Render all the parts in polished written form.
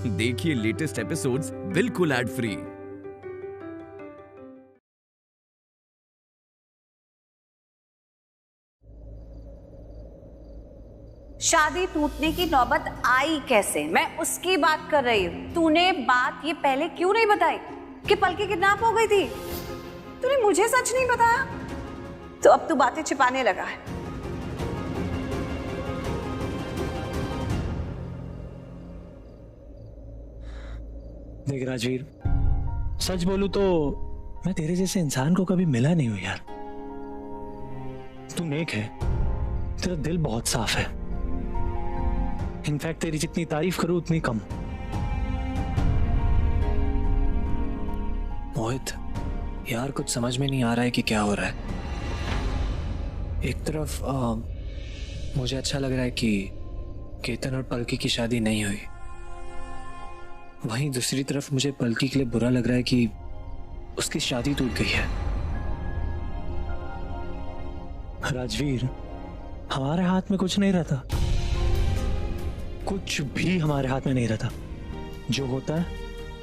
देखिए latest episodes बिल्कुल ad free. शादी टूटने की नौबत आई कैसे, मैं उसकी बात कर रही हूँ। तूने बात ये पहले क्यों नहीं बताई कि पलकी किडनैप हो गई थी? तूने मुझे सच नहीं बताया, तो अब तू बातें छिपाने लगा है। देख राजवीर, सच बोलूं तो मैं तेरे जैसे इंसान को कभी मिला नहीं हूं यार। तू नेक है, तेरा दिल बहुत साफ है। इनफैक्ट तेरी जितनी तारीफ करूं उतनी कम। मोहित यार, कुछ समझ में नहीं आ रहा है कि क्या हो रहा है। एक तरफ मुझे अच्छा लग रहा है कि केतन और पलकी की शादी नहीं हुई, वहीं दूसरी तरफ मुझे पलकी के लिए बुरा लग रहा है कि उसकी शादी टूट गई है। राजवीर, हमारे हाथ में कुछ नहीं रहता, कुछ भी हमारे हाथ में नहीं रहता। जो होता है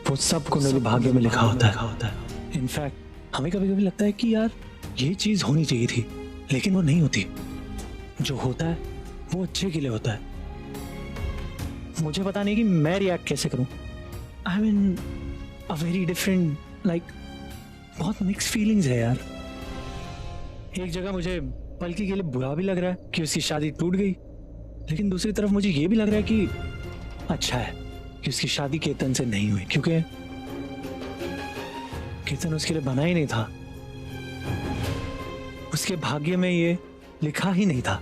वो सब कुंडली भाग्य में लिखा होता है। इनफैक्ट हमें कभी कभी लगता है कि यार ये चीज होनी चाहिए थी, लेकिन वो नहीं होती। जो होता है वो अच्छे के लिए होता है। मुझे पता नहीं कि मैं रिएक्ट कैसे करूं। I mean a very different, like बहुत मिक्स फीलिंग्स है यार। एक जगह मुझे पलकी के लिए बुरा भी लग रहा है कि उसकी शादी टूट गई, लेकिन दूसरी तरफ मुझे ये भी लग रहा है कि अच्छा है कि उसकी शादी केतन से नहीं हुई, क्योंकि केतन उसके लिए बना ही नहीं था। उसके भाग्य में ये लिखा ही नहीं था।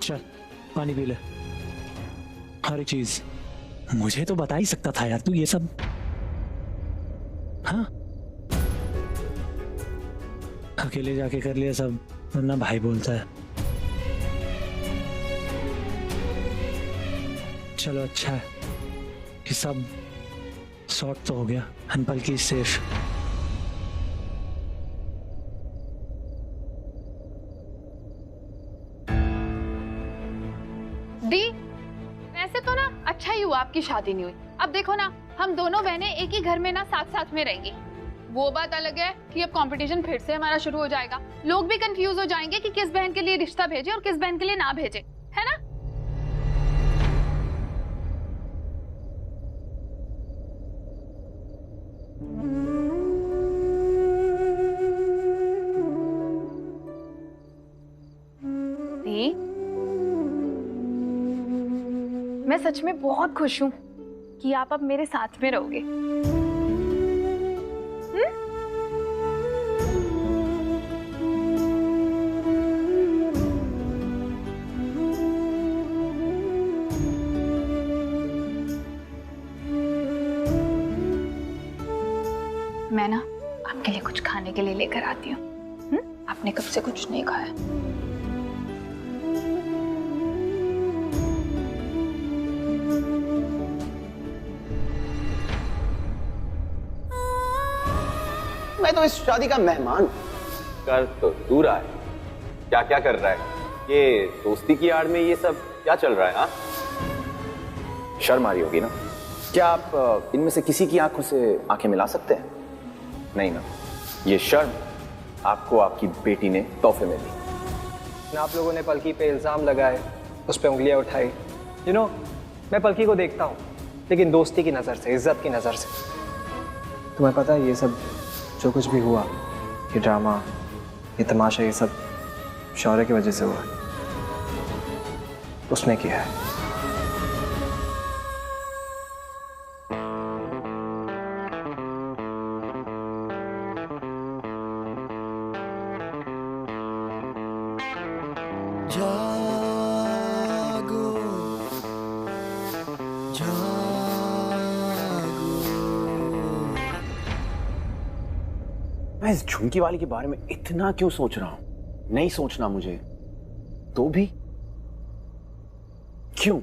चल पानी पी ले। हर चीज मुझे तो बता ही सकता था यार, तू ये सब। हाँ, अकेले जाके कर लिया सब, वरना भाई बोलता है। चलो अच्छा है कि सब सॉर्ट तो हो गया। अनपल की सेफ। दी, वैसे तो ना अच्छा ही हुआ आपकी शादी नहीं हुई। अब देखो ना, हम दोनों बहनें एक ही घर में ना साथ साथ में रहेंगी। वो बात अलग है कि अब कंपटीशन फिर से हमारा शुरू हो जाएगा। लोग भी कंफ्यूज हो जाएंगे कि किस बहन के लिए रिश्ता भेजे और किस बहन के लिए ना भेजे, है ना? दी, मैं सच में बहुत खुश हूँ कि आप अब मेरे साथ में रहोगे। मैं ना आपके लिए कुछ खाने के लिए लेकर आती हूँ। आपने कब से कुछ नहीं खाया। मैं तो इस शादी का मेहमान कर तो दूर आए। क्या क्या कर रहा है ये? दोस्ती की आड़ में ये सब क्या चल रहा है? हाँ, शर्म आ रही होगी ना? क्या आप इनमें से किसी की आंखों से आंखें मिला सकते हैं? नहीं ना। ये शर्म आपको आपकी बेटी ने तोहफे में दी। आप लोगों ने पलकी पे इल्जाम लगाए, उस पे उंगलियां उठाई। मैं पलकी को देखता हूँ, लेकिन दोस्ती की नजर से, इज्जत की नजर से। तुम्हें पता है ये सब जो कुछ भी हुआ, ये ड्रामा, ये तमाशा, ये सब शौर्य की वजह से हुआ। उसने किया है। मैं इस झुमकी वाली के बारे में इतना क्यों सोच रहा हूं? नहीं सोचना मुझे, तो भी क्यों?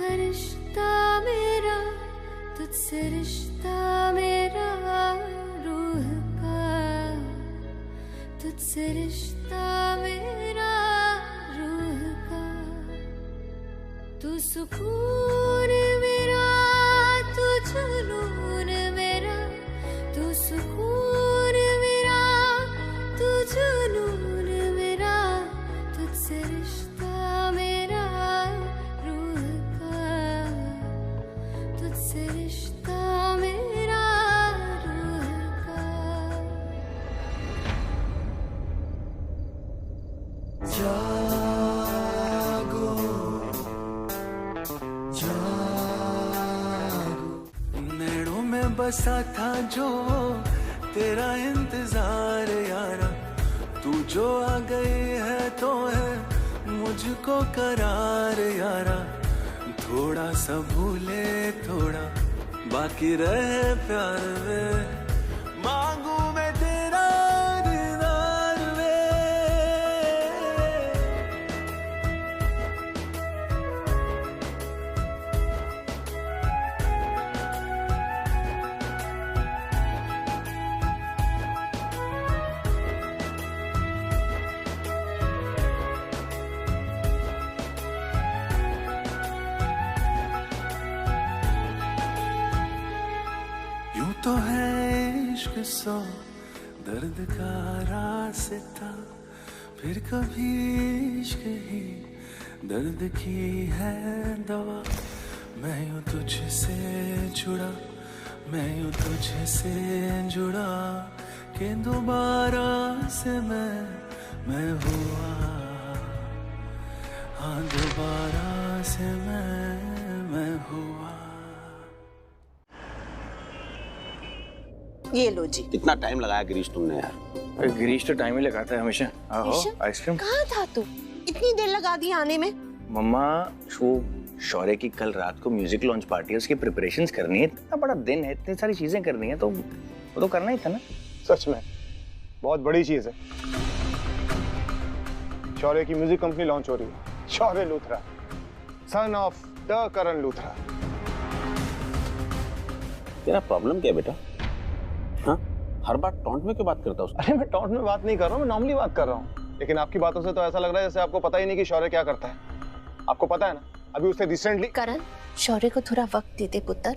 फरिश्ता मेरा, तुझसे रिश्ता मेरा रूह का, तुझसे रिश्ता मेरा रूह का। तू सुकून मेरा, तू जुनून मेरा, तू सुकून मेरा, तू जुनून मेरा, तुझसे रिश्ता मेरा रूह का, तुझसे रिश्ता मेरा रूह का। जागो नैनों में बसा था जो तेरा इंतजार यारा, तू जो आ गई है तो है मुझको करार यारा। थोड़ा सा भूले थोड़ा बाकी रहे प्यार में, मांगू मैं तेरा दीदार में। यूं तो है इश्क सौ दर्द का रास्ता, फिर कभी इश्क ही दर्द की है दवा। मैं यूं तुझसे जुड़ा, मैं यूं तुझसे जुड़ा कि दोबारा से मैं हुआ, हाँ दोबारा से मैं हुआ। ये लो जी। कितना टाइम लगाया गिरीश तुमने यार? अरे गिरीश तो टाइम ही लगाता है हमेशा। आहो आइसक्रीम। कहाँ था तू? इतनी देर लगा दी आने में। मम्मा वो शौर्य की कल रात को म्यूजिक लॉन्च पार्टी है, उसकी प्रिपरेशंस करनी है। इतना बड़ा दिन है, इतनी सारी चीजें करनी है, तो वो तो करना ही था ना। सच में बहुत बड़ी चीज है। शौर्य की म्यूजिक कंपनी लॉन्च हो रही है। शौर्य Luthra, son of the Karan Luthra. तेरा प्रॉब्लम क्या है बेटा? हाँ? हर बार टॉन्ट में क्यों बात करता है? अरे मैं टॉन्ट में बात नहीं कर रहा हूँ, मैं नॉर्मली बात कर रहा हूँ। लेकिन आपकी बातों से तो ऐसा लग रहा है जैसे आपको पता ही नहीं कि शौर्य क्या करता है। आपको पता है ना, अभी उससे रिसेंटली। करण, शौर्य को थोड़ा वक्त दे दे पुत्र,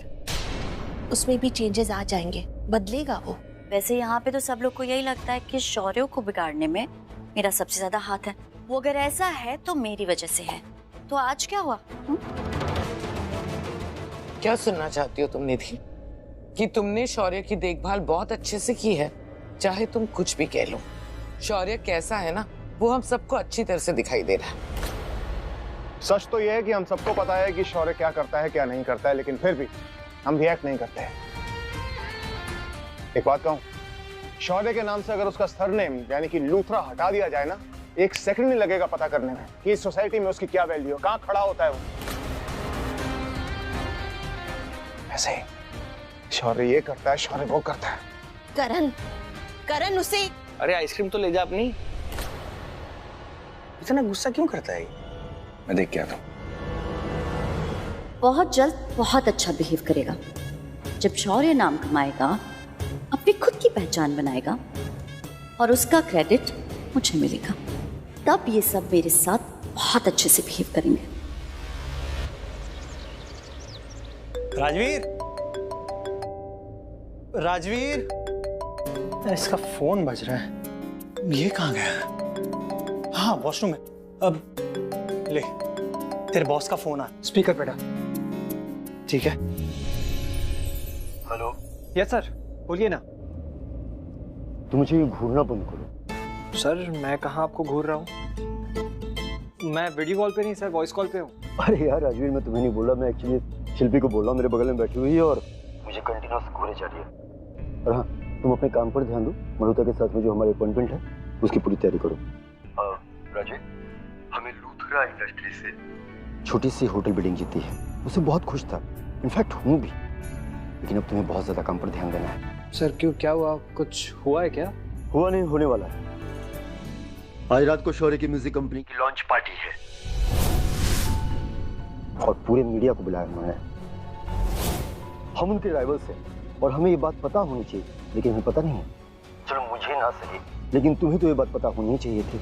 उसमें भी चेंजेस आ जाएंगे, बदलेगा वो। वैसे यहाँ पे तो सब लोग को यही लगता है कि शौर्य को बिगाड़ने में मेरा सबसे ज्यादा हाथ है। वो अगर ऐसा है तो मेरी वजह से है। तो आज क्या हुआ? क्या सुनना चाहती हो तुम निधि? कि तुमने शौर्य की देखभाल बहुत अच्छे से की है, चाहे तुम कुछ भी कह लो। शौर्य कैसा है ना, वो हम सबको अच्छी तरह से दिखाई दे रहा है। सच तो यह है कि हम सबको पता है कि शौर्य क्या करता है क्या नहीं करता है, लेकिन फिर भी हम रिएक्ट नहीं करते हैं। एक बात कहूं, शौर्य के नाम से अगर उसका सरनेम यानी कि लूथरा हटा दिया जाए ना, एक सेकंड नहीं लगेगा पता करने में कि इस सोसाइटी में उसकी क्या वैल्यू है, कहां खड़ा होता है वो। ऐसे ही शौर्य ये करता है, शौर्य वो करता है। करण, करण उसे। अरे आइसक्रीम तो ले जा अपनी। इतना गुस्सा क्यों करता है? मैं देख के आता हूँ। बहुत जल्द बहुत अच्छा बिहेव करेगा। जब शौर्य नाम कमाएगा, अपनी खुद की पहचान बनाएगा और उसका क्रेडिट मुझे मिलेगा, तब ये सब मेरे साथ बहुत अच्छे से बिहेव करेंगे। राजवीर, राजवीर, इसका फोन बज रहा है। ये कहाँ गया? हाँ वॉशरूम में। अब ले, तेरे बॉस का फोन आ। स्पीकर पे डाल। ठीक है। हेलो। यस सर, बोलिए ना। तुम मुझे घूरना बंद करो। सर मैं कहाँ आपको घूर रहा हूँ? मैं वीडियो कॉल पे नहीं सर, वॉइस कॉल पे हूँ। अरे यार राजवीर, मैं तुम्हें नहीं बोला, मैं एक्चुअली शिल्पी को बोल रहा हूँ, मेरे बगल में बैठी हुई है और मुझे कंटिन्यूअस घूरे जा रही है। और हाँ, तुम अपने काम पर ध्यान दो। मरुता के साथ में जो हमारे अपॉइंटमेंट है उसकी पूरी तैयारी करो। राजवीर, हमें लूथरा इंडस्ट्री से छोटी सी होटल बिल्डिंग जीती है। उसे बहुत खुश था, इनफैक्ट हूँ भी, लेकिन अब तुम्हें बहुत ज्यादा काम पर ध्यान देना है। सर क्यों, क्या हुआ? कुछ हुआ है क्या? हुआ नहीं, होने वाला है। आज रात को शौर्य की म्यूजिक कंपनी की लॉन्च पार्टी है और पूरे मीडिया को बुलाया उन्होंने। हम उनके राइवल्स हैं और हमें ये बात पता होनी चाहिए, लेकिन हमें पता नहीं है। चलो मुझे ना सही, लेकिन तुम्हें तो ये बात पता होनी चाहिए थी।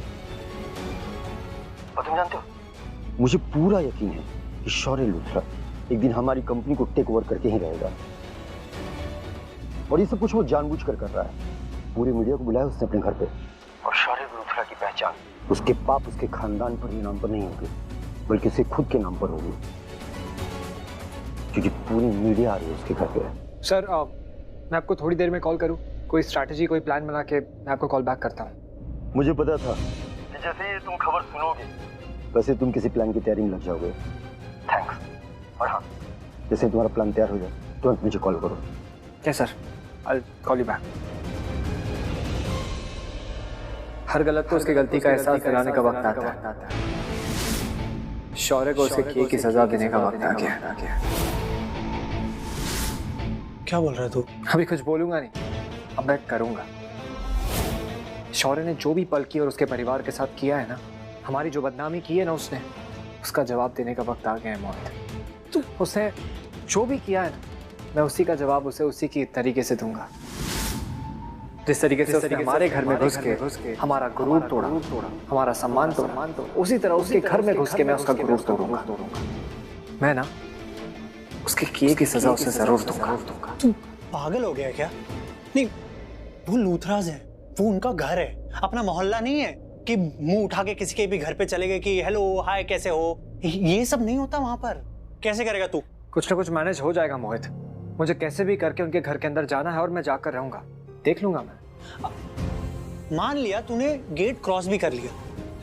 और तुम जानते हो, मुझे पूरा यकीन है कि शौर्य लूथरा एक दिन हमारी कंपनी को टेक ओवर करके ही रहेगा। और ये सब कुछ वो जानबूझकर कर रहा है। पूरे मीडिया को बुलाया उसने अपने घर पे, और शौर्य लूथरा की पहचान उसके पाप, उसके खानदान पर, नाम पर नहीं होगी, बल्कि उसके खुद के नाम पर होगी, क्योंकि पूरी मीडिया आ रही है उसके घर पे। सर मैं आपको थोड़ी देर में कॉल करूं? कोई स्ट्रैटेजी, कोई प्लान बना के मैं आपको कॉल बैक करता हूं। मुझे पता था कि जैसे ही तुम खबर सुनोगे वैसे तुम किसी प्लान की तैयारी में लग जाओगे। थैंक्स। और हाँ, जैसे तुम्हारा प्लान तैयार हो जाए तुरंत मुझे कॉल करो। Yes sir, I call you back. हर गलत को उसकी गलती का एहसास दिलाने का वक्त आता है। शौर्य को उसके किए की सजा देने का वक्त आ गया। क्या बोल रहा है तू? अभी कुछ बोलूंगा नहीं, अब मैं करूंगा। शौर्य ने जो भी पलकी और उसके परिवार के साथ किया है ना, हमारी जो बदनामी की है ना उसने, उसका जवाब देने का वक्त आ गया है मोहित। तू उसने जो भी किया है ना, मैं उसी का जवाब उसे उसी की तरीके से दूंगा। जिस तरीके से उसने हमारे घर में घुस के हमारा गुरूर तोड़ा, हमारा सम्मान तोड़ा, उसी तरह उसके घर में घुस के मैं उसका गुरूर तोड़ूंगा। मैं ना उसके किए की सजा उसे जरूर दूंगा। तू पागल हो गया क्या? नहीं, वो लूथराज है, वो उनका घर है, अपना मोहल्ला नहीं है कि मुंह उठा के किसी के भी घर पे चले गए कि हेलो हाय कैसे हो। ये सब नहीं होता वहां पर। कैसे करेगा तू? कुछ ना कुछ मैनेज हो जाएगा मोहित। मुझे कैसे भी करके उनके घर के अंदर जाना है और मैं जाकर रहूंगा, देख लूंगा मैं। मान लिया तूने गेट क्रॉस भी कर लिया,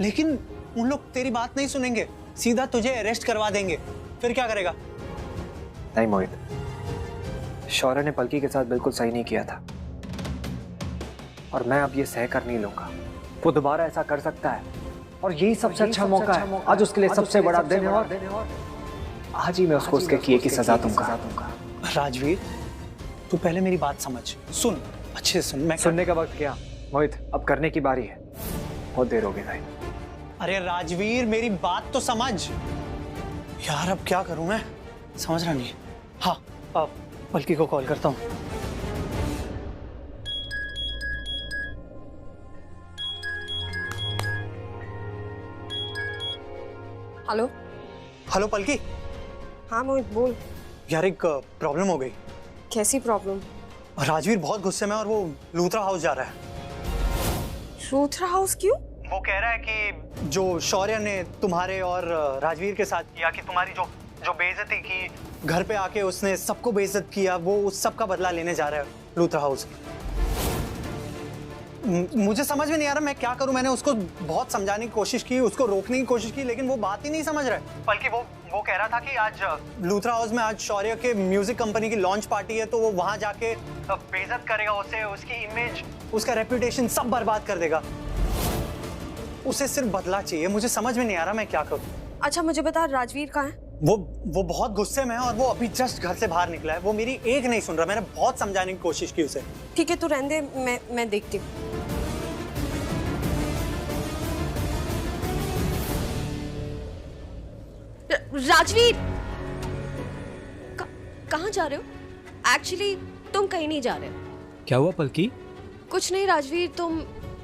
लेकिन उन लोग तेरी बात नहीं सुनेंगे, सीधा तुझे अरेस्ट करवा देंगे, फिर क्या करेगा? नहीं मोहित, शौर्य ने पलकी के साथ बिल्कुल सही नहीं किया था और मैं अब ये सह कर नहीं लूंगा। वो दोबारा ऐसा कर सकता है और यही सबसे अच्छा मौका है। आज उसके लिए सबसे बड़ा दिन है और आज ही मैं उसको उसके किए की सजा दूंगा। राजवीर, तू पहले मेरी बात समझ, सुन अच्छे से सुन। मैं सुनने का वक्त क्या मोहित, अब करने की बारी है, बहुत देर हो गई भाई। अरे राजवीर, मेरी बात तो समझ यार। अब क्या करूं मैं, समझ रहा नहीं। हाँ, अब पलकी को कॉल करता हूँ। हेलो। हेलो पलकी। हाँ मोहित बोल। यार एक प्रॉब्लम हो गई। कैसी प्रॉब्लम? राजवीर बहुत गुस्से में और वो लूथरा हाउस जा रहा है। लूथरा हाउस क्यों? वो कह रहा है कि जो शौर्य ने तुम्हारे और राजवीर के साथ किया, कि तुम्हारी जो बेइज्जती की, घर पे आके उसने सबको बेइज्जत किया, वो उस सब का बदला लेने जा रहा है लूथरा हाउस। मुझे समझ में नहीं आ रहा मैं क्या करूं। मैंने उसको बहुत समझाने की कोशिश की, उसको रोकने की कोशिश की, लेकिन वो बात ही नहीं समझ रहा है। बल्कि वो कह रहा था कि आज लूथरा हाउस में आज शौर्य के म्यूजिक कंपनी की लॉन्च पार्टी है, तो वो वहां जाके बेइज्जत करेगा उसे, उसकी इमेज, उसका रेपुटेशन सब बर्बाद कर देगा। उसे सिर्फ बदला चाहिए। मुझे समझ में नहीं आ रहा मैं क्या करूं। अच्छा मुझे बता, राजवीर कहाँ है? वो बहुत गुस्से में है और वो अभी जस्ट घर से बाहर निकला है। वो मेरी एक नहीं सुन रहा। मैंने बहुत समझाने की कोशिश की उसे। ठीक है, तू रहने दे, मैं देखती हूँ। राजवीर, कहाँ जा रहे हो? एक्चुअली तुम कहीं नहीं जा रहे हो। क्या हुआ पलकी? कुछ नहीं राजवीर,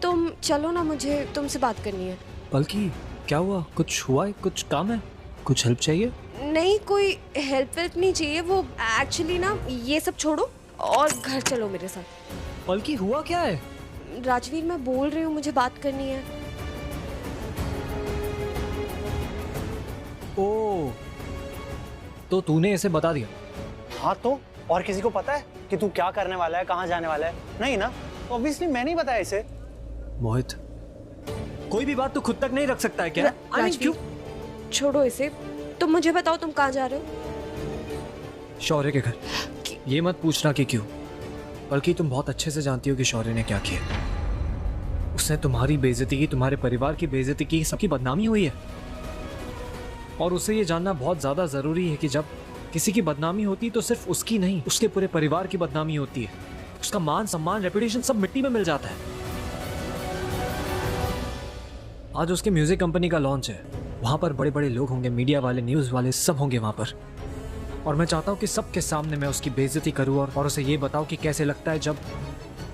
तुम चलो ना, मुझे तुमसे बात करनी है। पलकी क्या हुआ? कुछ हुआ है? कुछ काम है? कुछ हेल्प चाहिए? नहीं, कोई हेल्प नहीं चाहिए। वो एक्चुअली ना, ये सब छोड़ो और घर चलो मेरे साथ। पलकी हुआ क्या है? राजवीर मैं बोल रही हूँ, मुझे बात करनी है। ओ, तो तूने इसे बता दिया? हाँ तो और किसी को पता है कि तू क्या करने वाला है, कहाँ जाने वाला है? नहीं ना, तो ऑब्वियसली मैं नहीं बताया इसे। मोहित, कोई भी बात तू खुद तक नहीं रख सकता है क्या? क्यों? छोड़ो इसे, तुम मुझे बताओ तुम कहाँ जा रहे हो? शौर्य के घर। ये मत पूछना कि क्यों, बल्कि तुम बहुत अच्छे से जानती हो कि शौर्य ने क्या किया। उसने तुम्हारी बेइज्जती की, तुम्हारे परिवार की बेइज्जती की, सबकी बदनामी हुई है। और उसे ये जानना बहुत ज्यादा जरूरी है कि जब किसी की बदनामी होती है तो सिर्फ उसकी नहीं, उसके पूरे परिवार की बदनामी होती है। उसका मान सम्मान, रेपुटेशन सब मिट्टी में मिल जाता है। आज उसके म्यूजिक कंपनी का लॉन्च है वहाँ पर बड़े बड़े लोग होंगे, मीडिया वाले, न्यूज़ वाले, सब होंगे वहाँ पर। और मैं चाहता हूँ कि सबके सामने मैं उसकी बेइज्जती करूँ और उसे ये बताऊँ कि कैसे लगता है जब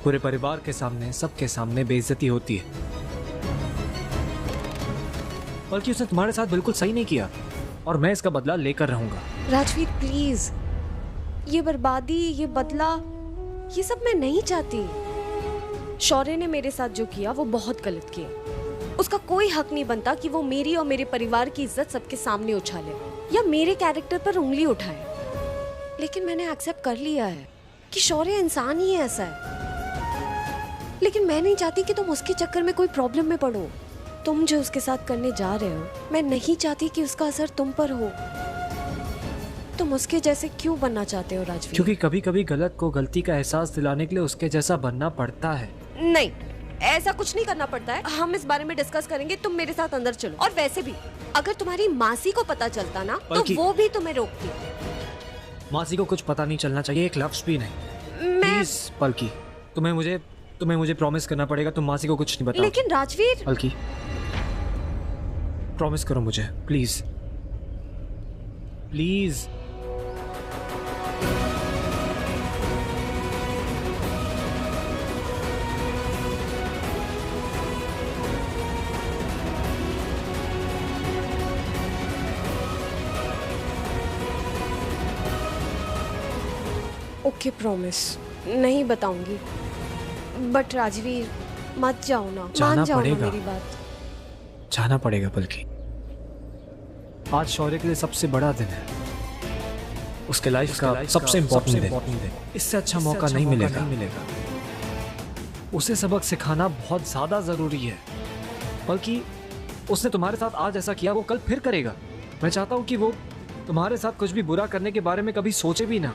पूरे परिवार के सामने, सबके सामने बेइज्जती होती है। बल्कि उसने तुम्हारे साथ बिल्कुल सही नहीं किया और मैं इसका बदला लेकर रहूंगा। राजवीर प्लीज, ये बर्बादी, ये बदला, ये सब मैं नहीं चाहती। शौर्य ने मेरे साथ जो किया वो बहुत गलत किया। उसका कोई हक नहीं बनता कि वो मेरी और मेरे परिवार की इज्जत सबके सामने उछाले या मेरे कैरेक्टर पर उंगली उठाए। लेकिन मैंने एक्सेप्ट कर लिया है कि शौर्य इंसान ही ऐसा है। लेकिन मैं नहीं चाहती कि तुम उसके चक्कर में कोई प्रॉब्लम में पड़ो। तुम जो उसके साथ करने जा रहे हो, मैं नहीं चाहती कि उसका असर तुम पर हो। तुम उसके जैसे क्यों बनना चाहते हो राजवीर? क्योंकि कभी कभी गलत को गलती का एहसास दिलाने के लिए उसके जैसा बनना पड़ता है। नहीं, ऐसा कुछ नहीं करना पड़ता है। हम इस बारे में डिस्कस करेंगे, तुम मेरे साथ अंदर चलो। और वैसे भी अगर तुम्हारी मासी को पता चलता ना तो वो भी तुम्हें रोकती। मासी को कुछ पता नहीं चलना चाहिए, एक लफ्ज भी नहीं। प्लीज पलकी, तुम्हें मुझे प्रॉमिस करना पड़ेगा, तुम मासी को कुछ नहीं बताओ। लेकिन राजवीर, पलकी प्रॉमिस करो मुझे, प्लीज प्लीज। ओके प्रॉमिस, नहीं बताऊंगी। बट राजवीर मत जाओ ना, मान जाओ ना मेरी बात। जाना पड़ेगा बल्कि। आज शौर्य के लिए सबसे बड़ा दिन है, उसके लाइफ का सबसे इम्पोर्टेंट दिन। इससे अच्छा मौका नहीं मिलेगा। उसे सबक सिखाना बहुत ज्यादा जरूरी है। बल्कि उसने तुम्हारे साथ आज ऐसा किया, वो कल फिर करेगा। मैं चाहता हूँ कि वो तुम्हारे साथ कुछ भी बुरा करने के बारे में कभी सोचे भी ना।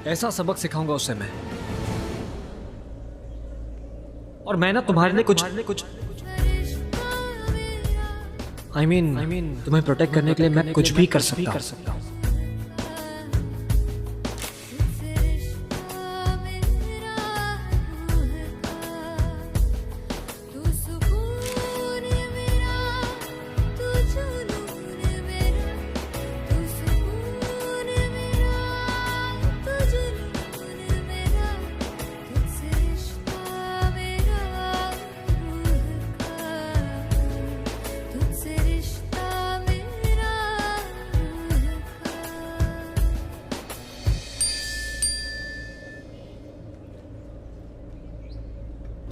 ऐसा सबक सिखाऊंगा उसे मैं। और मैं ना तुम्हारे लिए कुछ I mean, तुम्हें प्रोटेक्ट करने के लिए मैं कुछ भी कर सकता हूँ।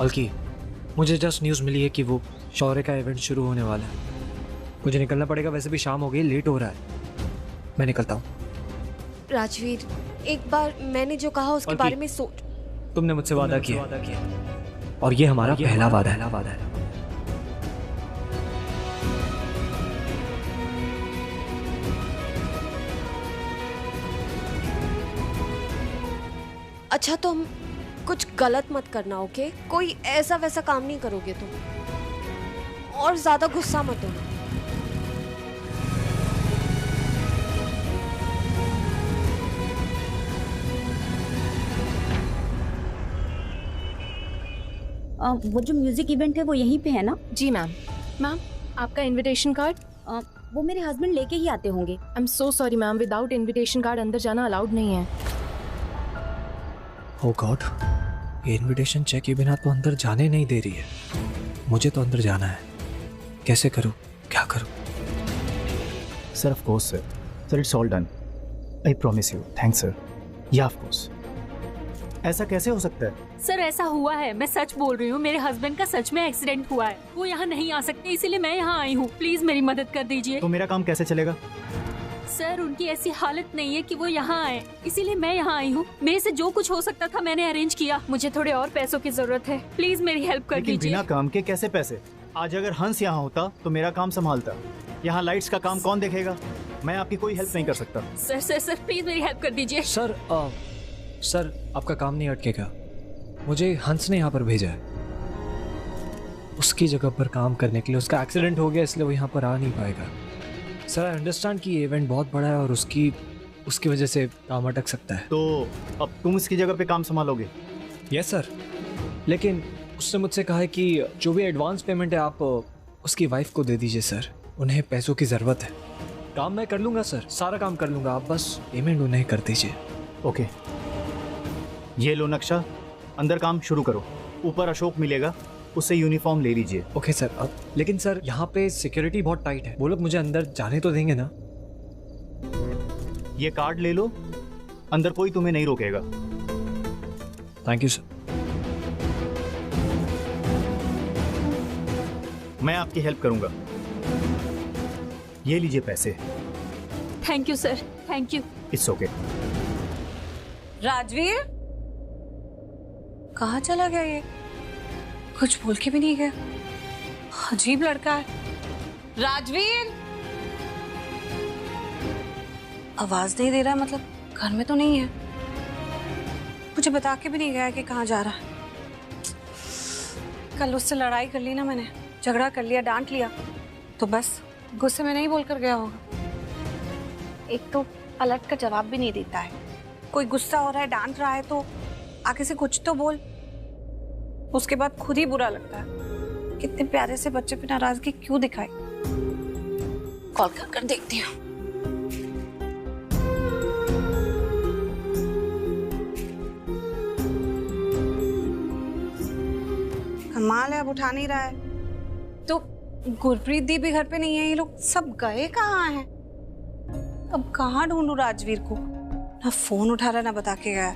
बल्कि मुझे जस्ट न्यूज़ मिली है कि वो शौर्य का इवेंट शुरू होने वाला है। मुझे निकलना पड़ेगा, वैसे भी शाम हो गई, लेट हो रहा है। मैं निकलता हूँ। राजवीर, एक बार मैंने जो कहा उसके बारे में सोच। तुमने मुझसे वादा किया और ये हमारा पहला वादा है। अच्छा, तुम कुछ गलत मत करना, ओके? कोई ऐसा वैसा काम नहीं करोगे तुम। और ज्यादा गुस्सा मत हो। वो जो म्यूजिक इवेंट है वो यहीं पे है ना? जी मैम। मैम, आपका इनविटेशन कार्ड? वो मेरे हस्बैंड लेके ही आते होंगे। I am so sorry ma'am, without invitation card अंदर जाना अलाउड नहीं है। ओह गॉड, ये इनविटेशन चेक के बिना तो अंदर जाने नहीं दे रही है। मुझे तो अंदर जाना है, कैसे करूं, क्या करूं? Sir of course sir, sir it's all done, I promise you. Thanks sir. या ऑफ कोर्स। ऐसा कैसे हो सकता है? सर ऐसा हुआ है, मैं सच बोल रही हूँ। मेरे हस्बैंड का सच में एक्सीडेंट हुआ है, वो यहाँ नहीं आ सकते, इसीलिए मैं यहाँ आई हूँ। प्लीज मेरी मदद कर दीजिए। तो मेरा काम कैसे चलेगा? सर उनकी ऐसी हालत नहीं है कि वो यहाँ आए, इसीलिए मैं यहाँ आई हूँ। मेरे से जो कुछ हो सकता था मैंने अरेंज किया। मुझे थोड़े और पैसों की जरूरत है, प्लीज मेरी हेल्प कर दीजिए। बिना काम के कैसे पैसे? आज अगर हंस यहाँ होता तो मेरा काम संभालता। यहाँ लाइट्स का काम कौन देखेगा? मैं आपकी कोई हेल्प नहीं कर सकता। सर सर सर प्लीज मेरी हेल्प कर दीजिए। सर आपका काम नहीं अटकेगा। मुझे हंस ने यहाँ पर भेजा है उसकी जगह पर काम करने के लिए। उसका एक्सीडेंट हो गया इसलिए वो यहाँ पर आ नहीं पाएगा। सर आई अंडरस्टैंड कि ये इवेंट बहुत बड़ा है और उसकी वजह से काम अटक सकता है। तो अब तुम इसकी जगह पे काम संभालोगे? यस सर, लेकिन उसने मुझसे कहा है कि जो भी एडवांस पेमेंट है आप उसकी वाइफ को दे दीजिए सर। उन्हें पैसों की जरूरत है। काम मैं कर लूंगा सर, सारा काम कर लूंगा, आप बस पेमेंट उन्हें कर दीजिए। ओके, ये लो नक्शा, अंदर काम शुरू करो। ऊपर अशोक मिलेगा, उससे यूनिफॉर्म ले लीजिए। Okay sir. अब लेकिन सर यहाँ पे सिक्योरिटी बहुत टाइट है, वो लोग मुझे अंदर जाने तो देंगे ना? ये कार्ड ले लो, अंदर कोई तुम्हें नहीं रोकेगा। Thank you sir. मैं आपकी हेल्प करूंगा। ये लीजिए पैसे। Thank you sir, thank you. It's okay. Rajveer कहाँ चला गया ये? कुछ बोल के भी नहीं गया। अजीब लड़का है। राजवीर आवाज नहीं दे रहा, मतलब घर में तो नहीं है। मुझे बता के भी नहीं गया कि कहाँ जा रहा है। कल उससे लड़ाई कर ली ना मैंने, झगड़ा कर लिया, डांट लिया, तो बस गुस्से में नहीं बोलकर गया होगा। एक तो पलट का जवाब भी नहीं देता है। कोई गुस्सा हो रहा है, डांट रहा है तो आगे से कुछ तो बोल। उसके बाद खुद ही बुरा लगता है। कितने प्यारे से बच्चे पे नाराजगी क्यों दिखाई? कॉल कर देखती हूँ। कमाल है, अब उठा नहीं रहा है। तो गुरप्रीत दी भी घर पे नहीं है, ये लोग सब गए कहाँ हैं? अब कहाँ ढूंढूं राजवीर को? ना फोन उठा रहा, ना बता के गया।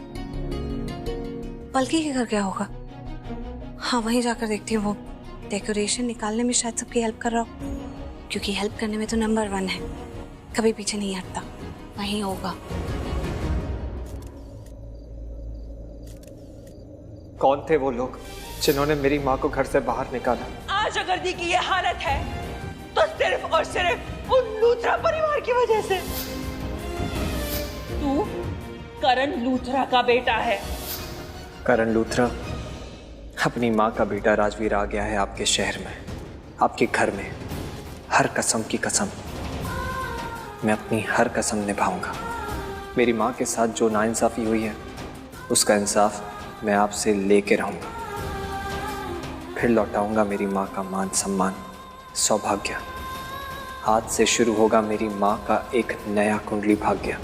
पलकी के घर गया होगा। हाँ, वहीं जाकर देखती हूँ। वो डेकोरेशन निकालने में शायद सबकी हेल्प कर रहा हो, क्योंकि हेल्प करने में तो नंबर 1 है, कभी पीछे नहीं हटता। वहीं होगा। कौन थे वो लोग जिन्होंने मेरी माँ को घर से बाहर निकाला? आज अगर दी की ये हालत है तो सिर्फ और सिर्फ उन लूथरा परिवार की वजह से। तू करण लूथरा का बेटा है। करण लूथरा? अपनी माँ का बेटा राजवीर आ गया है आपके शहर में, आपके घर में। हर कसम की कसम, मैं अपनी हर कसम निभाऊंगा। मेरी माँ के साथ जो नाइंसाफी हुई है उसका इंसाफ मैं आपसे लेके रहूंगा। फिर लौटाऊंगा मेरी माँ का मान सम्मान, सौभाग्य। आज से शुरू होगा मेरी माँ का एक नया कुंडली भाग्य।